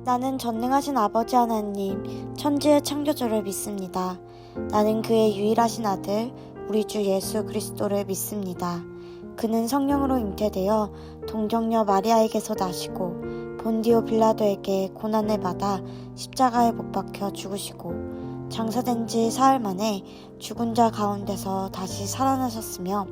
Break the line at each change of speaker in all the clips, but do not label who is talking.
나는 전능하신 아버지 하나님, 천지의 창조주를 믿습니다. 나는 그의 유일하신 아들, 우리 주 예수 그리스도를 믿습니다. 그는 성령으로 잉태되어 동정녀 마리아에게서 나시고 본디오 빌라도에게 고난을 받아 십자가에 못 박혀 죽으시고 장사된 지 사흘 만에 죽은 자 가운데서 다시 살아나셨으며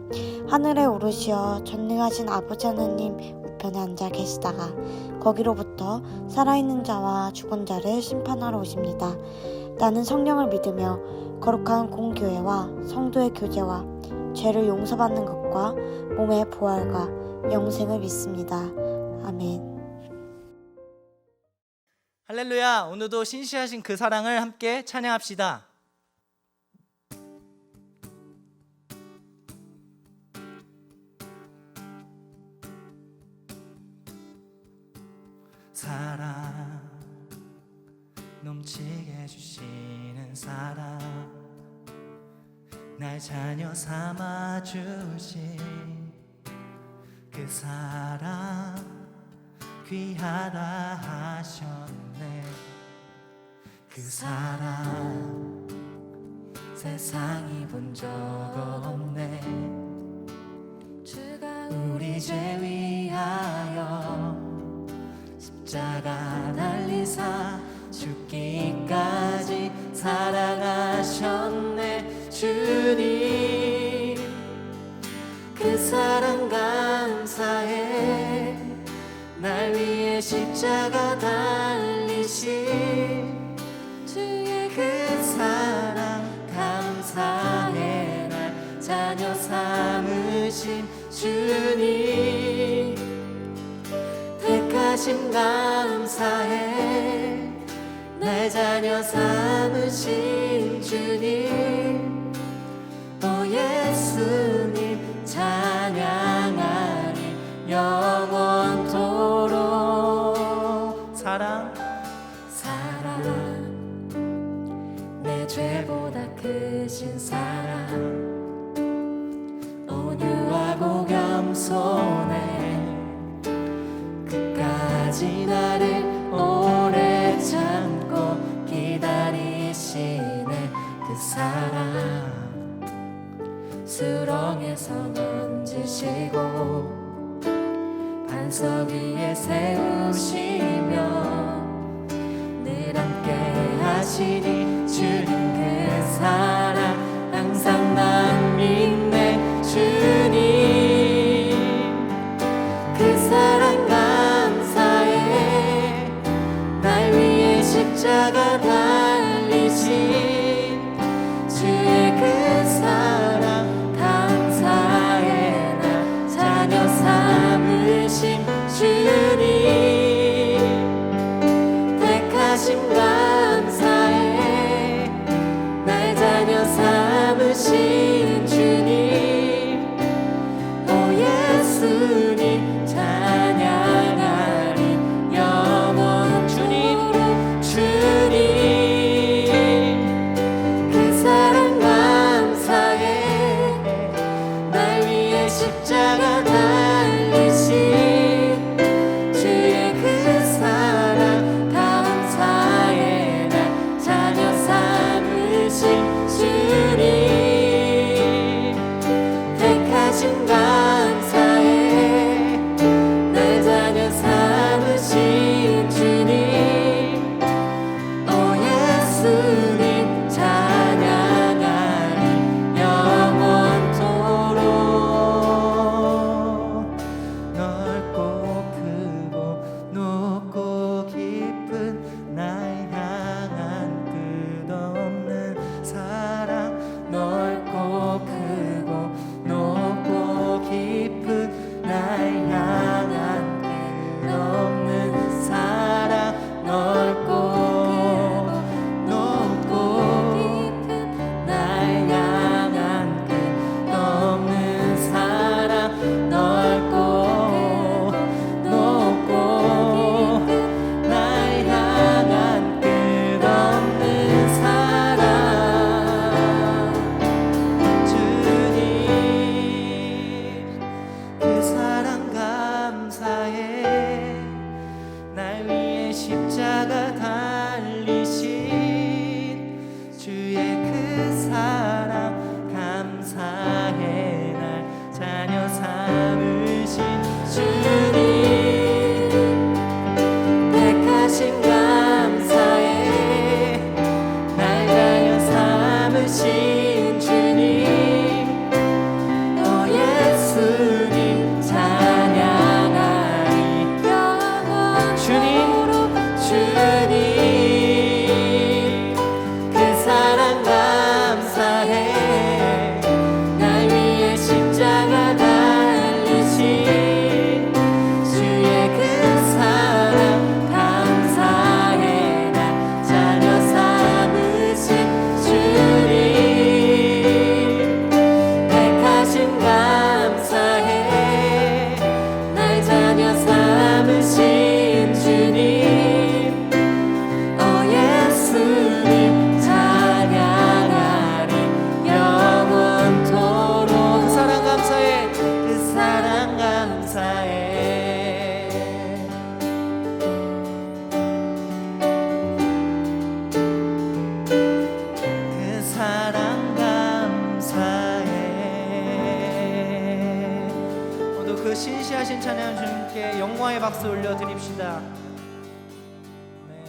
하늘에 오르시어 전능하신 아버지 하나님 우편에 앉아 계시다가 거기로부터 살아있는 자와 죽은 자를 심판하러 오십니다. 나는 성령을 믿으며 거룩한 공교회와 성도의 교제와 죄를 용서받는 것과 몸의 부활과 영생을 믿습니다. 아멘.
할렐루야. 오늘도 신실하신 그 사랑을 함께 찬양합시다. 사랑 넘치게 해주시는 사랑, 날 자녀 삼아주신 그 사랑 귀하다 하셨네. 그 사랑 세상이 본 적 없네. 우리 죄 위하여 십자가 달리사 죽기까지 사랑하셨네. 주님 그 사랑 감사해. 날 위해 십자가 달리신 주의 그 사랑 감사해. 날 자녀 삼으신 주님 택하심 감사해. 날 자녀 삼으신 주님, 오 예수님 찬양하리 영원토록. 사랑 내 죄보다 크신 사랑, 온유하고 겸손해 끝까지 나를 오래 참고 기다리시네. 그 사랑 수렁에서 던지시고 반석 위에 세우시며 늘 함께 하시니 주님 그 사랑 항상 난 믿네. 주님 그 사랑 감사해. 날 위해 십자가 달리신 주의 그 사랑 감사해. 나 자녀 삼으신 주님 택하심 감사해. 날 자녀 삼으신 주님, 오 예수님 찬양하리 영원. 주님 위에 십자가 달리신 주의 그 사랑 감사해. 날 자녀 삼으신 주님 택하신 감사해. 날 자녀 삼으신 주님 오 예수님 찬양하리. 주님 그 사랑 감사해. 날 위해 십자가 달리신 주의 그 사랑 감사해. 날 자녀 삼으신 주님 택하신 감사해. 날 자녀 삼으신 주님 오 예수님 찬양하리 영원토록. 그 사랑 감사해. 그 사랑 감사해. 그 사랑 감사해. 모두 그 신시하신 찬양 주님께 영광의 박수 올려드립시다. 네.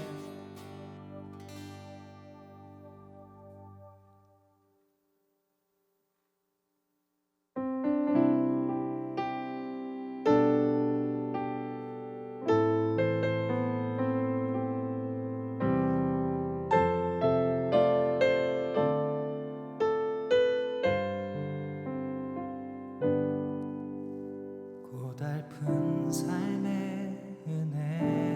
고달픈 삶의 은혜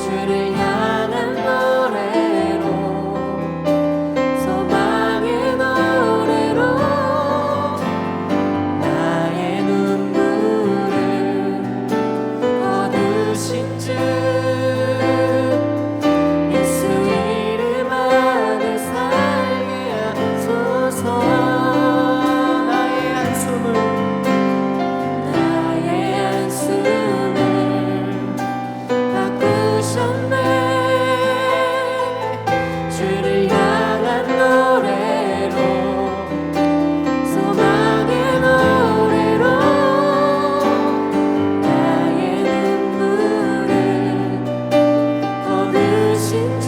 주를 향한 노래로 소망의 노래로 나의 눈물을 거두신 주 예수 이름 안에 살게 하소서. 나의 한숨을 바꾸셨네. 주를 향한 노래로 소망의 노래로 나의 눈물을 거두신 주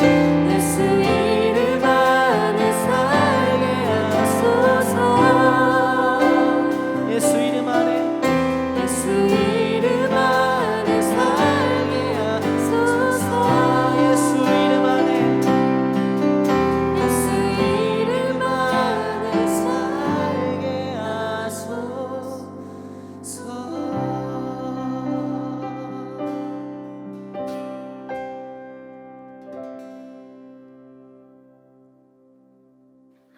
예수 이름 안에 살게 하소서. 예수 이름 안에 예수 이름 안에 살게 하소서. 예수 이름 안에 예수 이름 안에 살게 하소서.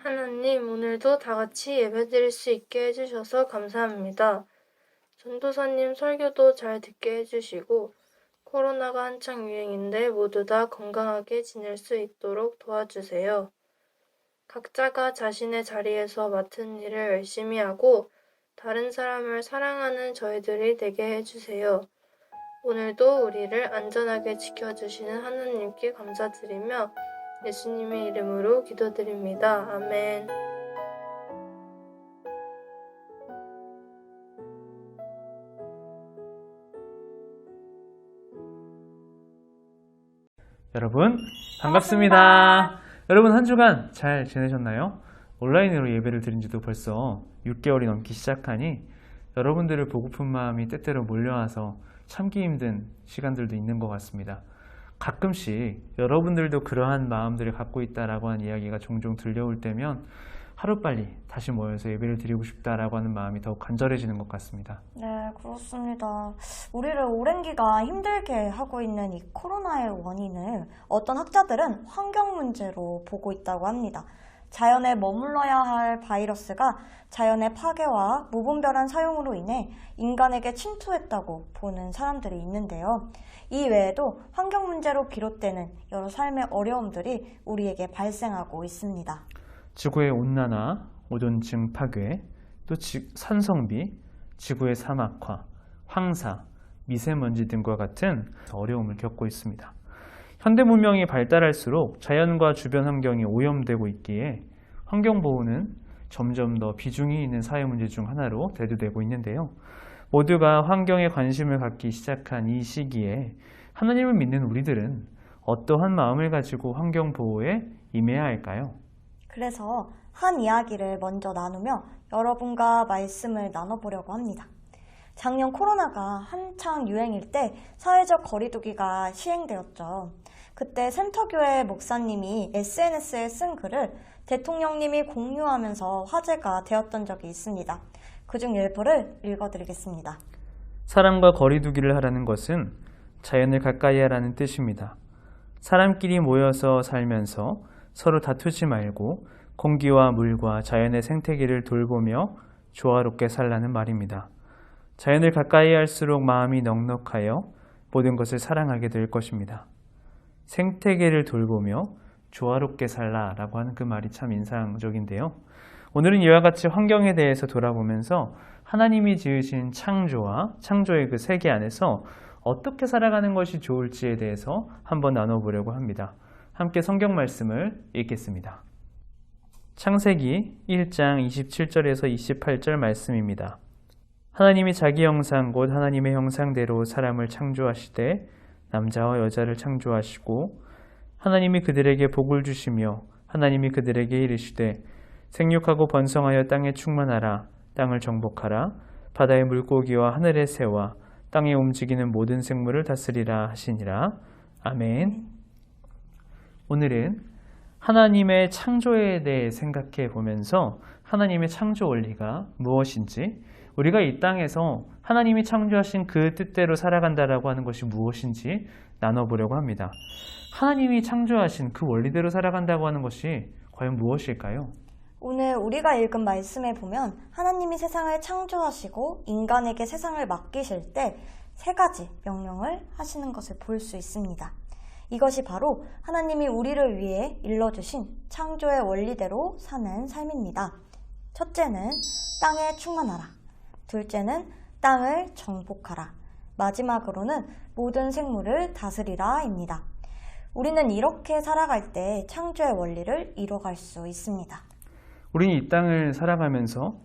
하나님, 오늘도 다 같이 예배드릴 수 있게 해주셔서 감사합니다. 전도사님 설교도 잘 듣게 해주시고 코로나가 한창 유행인데 모두 다 건강하게 지낼 수 있도록 도와주세요. 각자가 자신의 자리에서 맡은 일을 열심히 하고 다른 사람을 사랑하는 저희들이 되게 해주세요. 오늘도 우리를 안전하게 지켜주시는 하나님께 감사드리며 예수님의 이름으로 기도드립니다. 아멘.
여러분 반갑습니다. 여러분 한 주간 잘 지내셨나요? 온라인으로 예배를 드린 지도 벌써 6개월이 넘기 시작하니 여러분들을 보고픈 마음이 때때로 몰려와서 참기 힘든 시간들도 있는 것 같습니다. 가끔씩 여러분들도 그러한 마음들을 갖고 있다라고 하는 이야기가 종종 들려올 때면 하루빨리 다시 모여서 예배를 드리고 싶다라고 하는 마음이 더욱 간절해지는 것 같습니다.
네, 그렇습니다. 우리를 오랜 기간 힘들게 하고 있는 이 코로나의 원인을 어떤 학자들은 환경 문제로 보고 있다고 합니다. 자연에 머물러야 할 바이러스가 자연의 파괴와 무분별한 사용으로 인해 인간에게 침투했다고 보는 사람들이 있는데요. 이 외에도 환경 문제로 비롯되는 여러 삶의 어려움들이 우리에게 발생하고 있습니다.
지구의 온난화, 오존층 파괴, 또 산성비, 지구의 사막화, 황사, 미세먼지 등과 같은 어려움을 겪고 있습니다. 현대 문명이 발달할수록 자연과 주변 환경이 오염되고 있기에 환경보호는 점점 더 비중이 있는 사회 문제 중 하나로 대두되고 있는데요. 모두가 환경에 관심을 갖기 시작한 이 시기에 하나님을 믿는 우리들은 어떠한 마음을 가지고 환경 보호에 임해야 할까요?
그래서 한 이야기를 먼저 나누며 여러분과 말씀을 나눠보려고 합니다. 작년 코로나가 한창 유행일 때 사회적 거리두기가 시행되었죠. 그때 센터교회 목사님이 SNS에 쓴 글을 대통령님이 공유하면서 화제가 되었던 적이 있습니다. 그중 일부를 읽어드리겠습니다.
사람과 거리두기를 하라는 것은 자연을 가까이 하라는 뜻입니다. 사람끼리 모여서 살면서 서로 다투지 말고 공기와 물과 자연의 생태계를 돌보며 조화롭게 살라는 말입니다. 자연을 가까이 할수록 마음이 넉넉하여 모든 것을 사랑하게 될 것입니다. 생태계를 돌보며 조화롭게 살라라고 하는 그 말이 참 인상적인데요. 오늘은 이와 같이 환경에 대해서 돌아보면서 하나님이 지으신 창조와 창조의 그 세계 안에서 어떻게 살아가는 것이 좋을지에 대해서 한번 나눠보려고 합니다. 함께 성경 말씀을 읽겠습니다. 창세기 1장 27절에서 28절 말씀입니다. 하나님이 자기 형상 곧 하나님의 형상대로 사람을 창조하시되 남자와 여자를 창조하시고 하나님이 그들에게 복을 주시며 하나님이 그들에게 이르시되 생육하고 번성하여 땅에 충만하라 땅을 정복하라 바다의 물고기와 하늘의 새와 땅에 움직이는 모든 생물을 다스리라 하시니라. 아멘. 오늘은 하나님의 창조에 대해 생각해 보면서 하나님의 창조 원리가 무엇인지 우리가 이 땅에서 하나님이 창조하신 그 뜻대로 살아간다라고 하는 것이 무엇인지 나눠보려고 합니다. 하나님이 창조하신 그 원리대로 살아간다고 하는 것이 과연 무엇일까요?
오늘 우리가 읽은 말씀에 보면 하나님이 세상을 창조하시고 인간에게 세상을 맡기실 때 세 가지 명령을 하시는 것을 볼 수 있습니다. 이것이 바로 하나님이 우리를 위해 일러주신 창조의 원리대로 사는 삶입니다. 첫째는 땅에 충만하라. 둘째는 땅을 정복하라. 마지막으로는 모든 생물을 다스리라입니다. 우리는 이렇게 살아갈 때 창조의 원리를 이뤄갈 수 있습니다.
우리는 이 땅을 살아가면서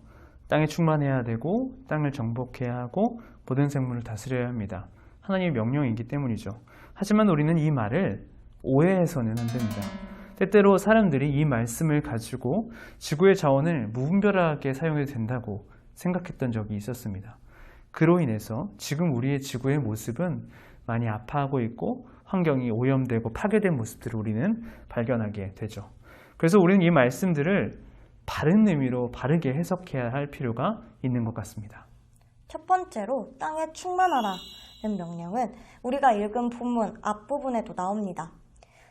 땅에 충만해야 되고 땅을 정복해야 하고 모든 생물을 다스려야 합니다. 하나님의 명령이기 때문이죠. 하지만 우리는 이 말을 오해해서는 안 됩니다. 때때로 사람들이 이 말씀을 가지고 지구의 자원을 무분별하게 사용해도 된다고 생각했던 적이 있었습니다. 그로 인해서 지금 우리의 지구의 모습은 많이 아파하고 있고 환경이 오염되고 파괴된 모습들을 우리는 발견하게 되죠. 그래서 우리는 이 말씀들을 바른 의미로 바르게 해석해야 할 필요가 있는 것 같습니다.
첫 번째로 땅에 충만하라는 명령은 우리가 읽은 본문 앞부분에도 나옵니다.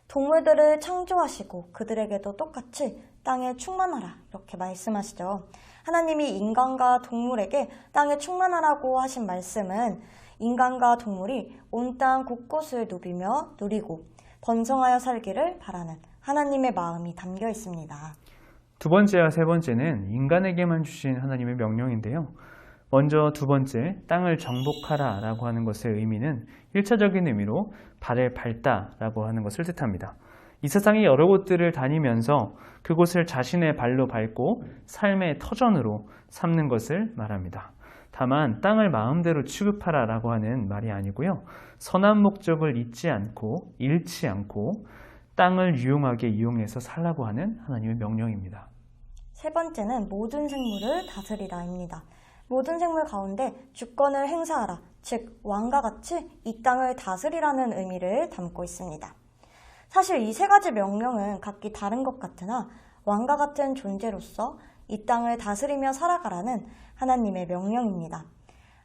동물들을 창조하시고 그들에게도 똑같이 땅에 충만하라 이렇게 말씀하시죠. 하나님이 인간과 동물에게 땅에 충만하라고 하신 말씀은 인간과 동물이 온 땅 곳곳을 누비며 누리고 번성하여 살기를 바라는 하나님의 마음이 담겨 있습니다.
두 번째와 세 번째는 인간에게만 주신 하나님의 명령인데요. 먼저 두 번째, 땅을 정복하라 라고 하는 것의 의미는 1차적인 의미로 발을 밟다라고 하는 것을 뜻합니다. 이 세상의 여러 곳들을 다니면서 그곳을 자신의 발로 밟고 삶의 터전으로 삼는 것을 말합니다. 다만 땅을 마음대로 취급하라 라고 하는 말이 아니고요. 선한 목적을 잊지 않고 잃지 않고 땅을 유용하게 이용해서 살라고 하는 하나님의 명령입니다.
세 번째는 모든 생물을 다스리라입니다. 모든 생물 가운데 주권을 행사하라, 즉 왕과 같이 이 땅을 다스리라는 의미를 담고 있습니다. 사실 이 세 가지 명령은 각기 다른 것 같으나 왕과 같은 존재로서 이 땅을 다스리며 살아가라는 하나님의 명령입니다.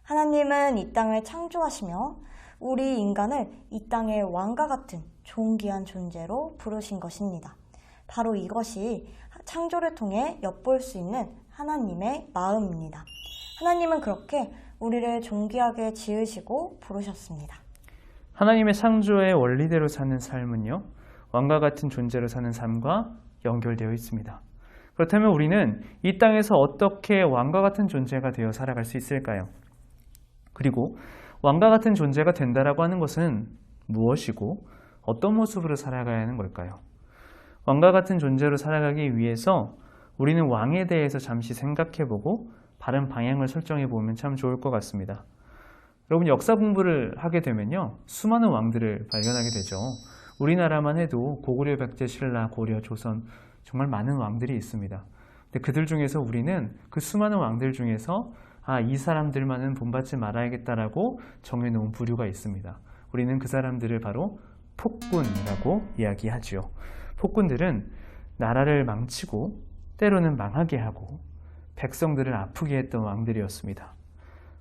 하나님은 이 땅을 창조하시며 우리 인간을 이 땅의 왕과 같은 존귀한 존재로 부르신 것입니다. 바로 이것이 창조를 통해 엿볼 수 있는 하나님의 마음입니다. 하나님은 그렇게 우리를 존귀하게 지으시고 부르셨습니다.
하나님의 창조의 원리대로 사는 삶은요, 왕과 같은 존재로 사는 삶과 연결되어 있습니다. 그렇다면 우리는 이 땅에서 어떻게 왕과 같은 존재가 되어 살아갈 수 있을까요? 그리고 왕과 같은 존재가 된다라고 하는 것은 무엇이고 어떤 모습으로 살아가야 하는 걸까요? 왕과 같은 존재로 살아가기 위해서 우리는 왕에 대해서 잠시 생각해보고 바른 방향을 설정해보면 참 좋을 것 같습니다. 여러분, 역사 공부를 하게 되면요, 수많은 왕들을 발견하게 되죠. 우리나라만 해도 고구려, 백제, 신라, 고려, 조선 정말 많은 왕들이 있습니다. 근데 그들 중에서 우리는 그 수많은 왕들 중에서 이 사람들만은 본받지 말아야겠다라고 정해놓은 부류가 있습니다. 우리는 그 사람들을 바로 폭군이라고 이야기하죠. 폭군들은 나라를 망치고 때로는 망하게 하고 백성들을 아프게 했던 왕들이었습니다.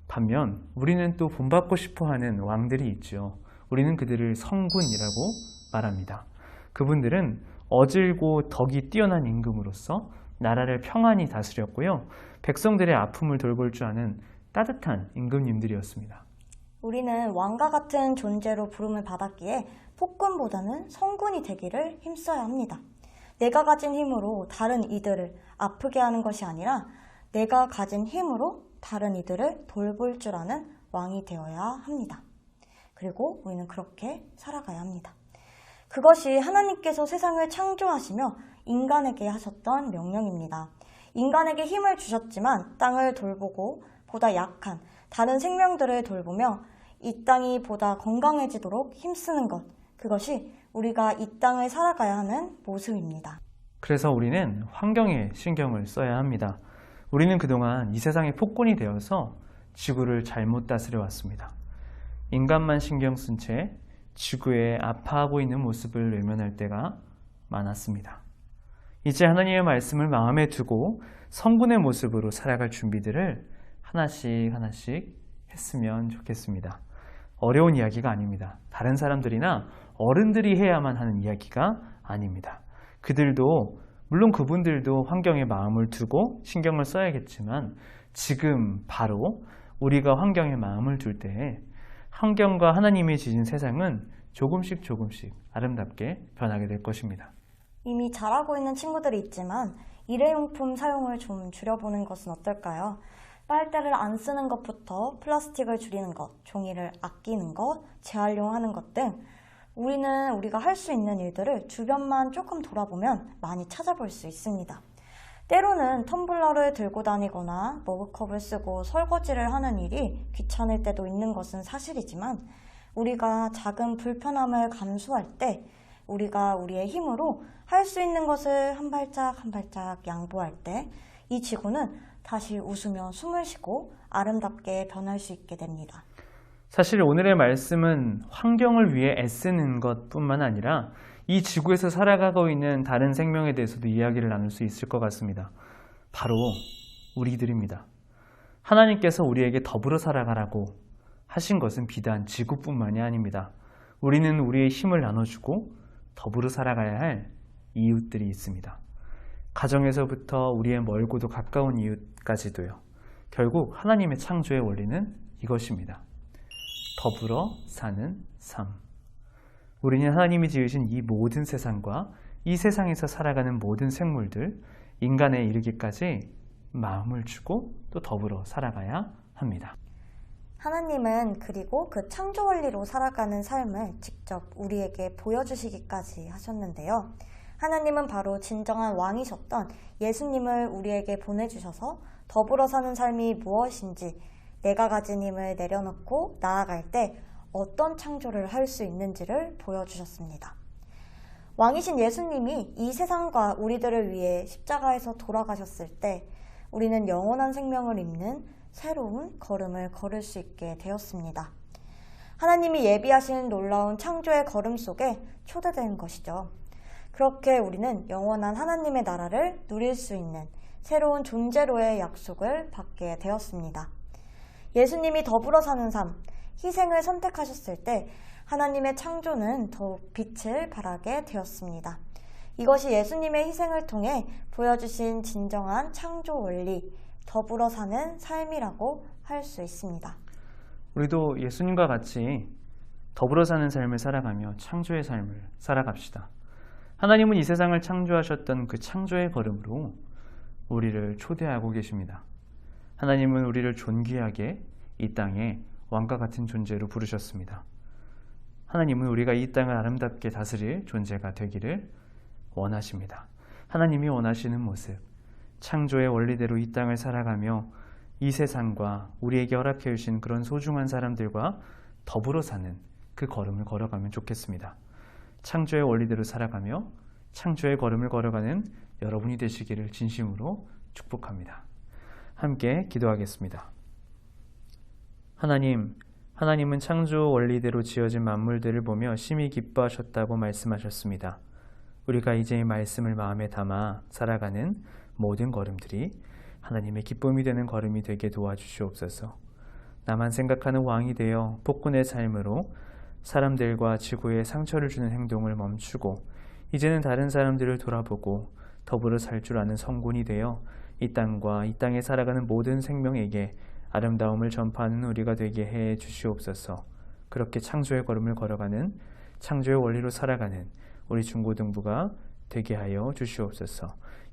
반면 우리는 또 본받고 싶어하는 왕들이 있죠. 우리는 그들을 성군이라고 말합니다. 그분들은 어질고 덕이 뛰어난 임금으로서 나라를 평안히 다스렸고요. 백성들의 아픔을 돌볼 줄 아는 따뜻한 임금님들이었습니다.
우리는 왕과 같은 존재로 부름을 받았기에 폭군보다는 성군이 되기를 힘써야 합니다. 내가 가진 힘으로 다른 이들을 아프게 하는 것이 아니라 내가 가진 힘으로 다른 이들을 돌볼 줄 아는 왕이 되어야 합니다. 그리고 우리는 그렇게 살아가야 합니다. 그것이 하나님께서 세상을 창조하시며 인간에게 하셨던 명령입니다. 인간에게 힘을 주셨지만 땅을 돌보고 보다 약한 다른 생명들을 돌보며 이 땅이 보다 건강해지도록 힘쓰는 것, 그것이 우리가 이 땅을 살아가야 하는 모습입니다.
그래서 우리는 환경에 신경을 써야 합니다. 우리는 그동안 이 세상의 폭군이 되어서 지구를 잘못 다스려 왔습니다. 인간만 신경 쓴 채 지구에 아파하고 있는 모습을 외면할 때가 많았습니다. 이제 하나님의 말씀을 마음에 두고 성군의 모습으로 살아갈 준비들을 하나씩 했으면 좋겠습니다. 어려운 이야기가 아닙니다. 다른 사람들이나 어른들이 해야만 하는 이야기가 아닙니다. 물론 그분들도 환경에 마음을 두고 신경을 써야겠지만 지금 바로 우리가 환경에 마음을 둘 때 환경과 하나님이 지은 세상은 조금씩 아름답게 변하게 될 것입니다.
이미 잘하고 있는 친구들이 있지만 일회용품 사용을 좀 줄여보는 것은 어떨까요? 빨대를 안 쓰는 것부터 플라스틱을 줄이는 것, 종이를 아끼는 것, 재활용하는 것 등 우리가 할 수 있는 일들을 주변만 조금 돌아보면 많이 찾아볼 수 있습니다. 때로는 텀블러를 들고 다니거나 머그컵을 쓰고 설거지를 하는 일이 귀찮을 때도 있는 것은 사실이지만 우리가 작은 불편함을 감수할 때 우리가 우리의 힘으로 할 수 있는 것을 한 발짝 양보할 때 이 지구는 다시 웃으며 숨을 쉬고 아름답게 변할 수 있게 됩니다.
사실 오늘의 말씀은 환경을 위해 애쓰는 것뿐만 아니라 이 지구에서 살아가고 있는 다른 생명에 대해서도 이야기를 나눌 수 있을 것 같습니다. 바로 우리들입니다. 하나님께서 우리에게 더불어 살아가라고 하신 것은 비단 지구뿐만이 아닙니다. 우리는 우리의 힘을 나눠주고 더불어 살아가야 할 이웃들이 있습니다. 가정에서부터 우리의 멀고도 가까운 이웃까지도요. 결국 하나님의 창조의 원리는 이것입니다. 더불어 사는 삶. 우리는 하나님이 지으신 이 모든 세상과 이 세상에서 살아가는 모든 생물들, 인간에 이르기까지 마음을 주고 또 더불어 살아가야 합니다.
하나님은 그리고 그 창조 원리로 살아가는 삶을 직접 우리에게 보여주시기까지 하셨는데요. 하나님은 바로 진정한 왕이셨던 예수님을 우리에게 보내주셔서 더불어 사는 삶이 무엇인지 내가 가진 힘을 내려놓고 나아갈 때 어떤 창조를 할 수 있는지를 보여주셨습니다. 왕이신 예수님이 이 세상과 우리들을 위해 십자가에서 돌아가셨을 때 우리는 영원한 생명을 입는 새로운 걸음을 걸을 수 있게 되었습니다. 하나님이 예비하신 놀라운 창조의 걸음 속에 초대된 것이죠. 그렇게 우리는 영원한 하나님의 나라를 누릴 수 있는 새로운 존재로의 약속을 받게 되었습니다. 예수님이 더불어 사는 삶, 희생을 선택하셨을 때 하나님의 창조는 더욱 빛을 발하게 되었습니다. 이것이 예수님의 희생을 통해 보여주신 진정한 창조 원리, 더불어 사는 삶이라고 할 수 있습니다.
우리도 예수님과 같이 더불어 사는 삶을 살아가며 창조의 삶을 살아갑시다. 하나님은 이 세상을 창조하셨던 그 창조의 걸음으로 우리를 초대하고 계십니다. 하나님은 우리를 존귀하게 이 땅에 왕과 같은 존재로 부르셨습니다. 하나님은 우리가 이 땅을 아름답게 다스릴 존재가 되기를 원하십니다. 하나님이 원하시는 모습, 창조의 원리대로 이 땅을 살아가며 이 세상과 우리에게 허락해 주신 그런 소중한 사람들과 더불어 사는 그 걸음을 걸어가면 좋겠습니다. 창조의 원리대로 살아가며 창조의 걸음을 걸어가는 여러분이 되시기를 진심으로 축복합니다. 함께 기도하겠습니다. 하나님은 창조 원리대로 지어진 만물들을 보며 심히 기뻐하셨다고 말씀하셨습니다. 우리가 이제 이 말씀을 마음에 담아 살아가는 모든 걸음들이 하나님의 기쁨이 되는 걸음이 되게 도와주시옵소서. 나만 생각하는 왕이 되어 폭군의 삶으로 사람들과 지구에 상처를 주는 행동을 멈추고 이제는 다른 사람들을 돌아보고 더불어 살 줄 아는 성군이 되어 이 땅과 이 땅에 살아가는 모든 생명에게 아름다움을 전파하는 우리가 되게 해 주시옵소서. 그렇게 창조의 걸음을 걸어가는 창조의 원리로 살아가는 우리 중고등부가 되게 하여 주시옵소서.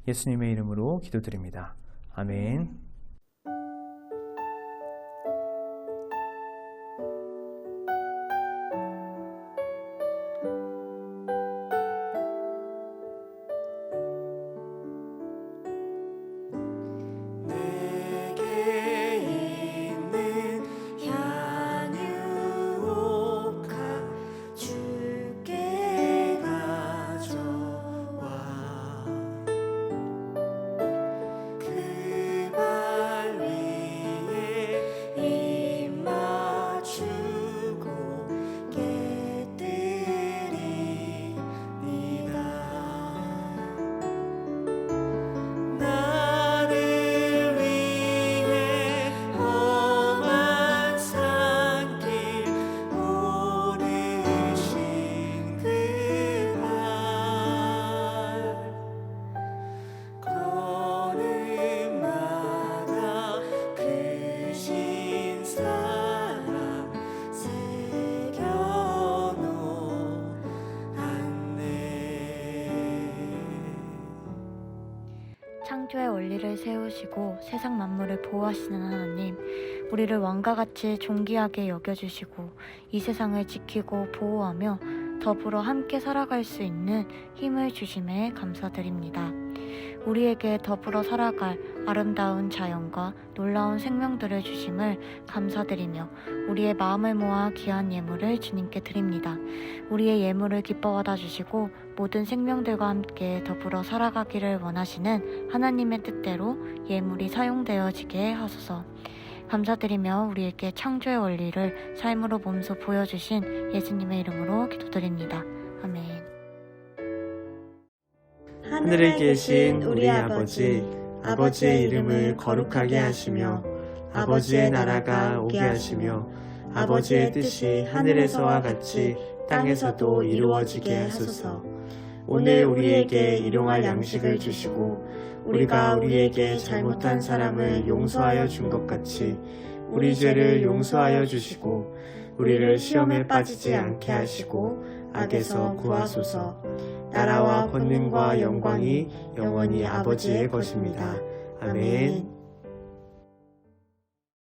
예수님의 이름으로 기도드립니다. 아멘.
그
창조의 원리를 세우시고 세상 만물을 보호하시는 하나님, 우리를 왕과 같이 존귀하게 여겨주시고 이 세상을 지키고 보호하며 더불어 함께 살아갈 수 있는 힘을 주심에 감사드립니다. 우리에게 더불어 살아갈 아름다운 자연과 놀라운 생명들을 주심을 감사드리며 우리의 마음을 모아 귀한 예물을 주님께 드립니다. 우리의 예물을 기뻐 받아주시고 모든 생명들과 함께 더불어 살아가기를 원하시는 하나님의 뜻대로 예물이 사용되어지게 하소서. 감사드리며 우리에게 창조의 원리를 삶으로 몸소 보여주신 예수님의 이름으로 기도드립니다. 아멘.
하늘에 계신 우리 아버지, 아버지의 이름을 거룩하게 하시며 아버지의 나라가 오게 하시며 아버지의 뜻이 하늘에서와 같이 땅에서도 이루어지게 하소서. 오늘 우리에게 일용할 양식을 주시고 우리가 우리에게 잘못한 사람을 용서하여 준 것 같이 우리 죄를 용서하여 주시고 우리를 시험에 빠지지 않게 하시고 악에서 구하소서. 나라와 권능과 영광이 영원히 아버지의 것입니다. 아멘.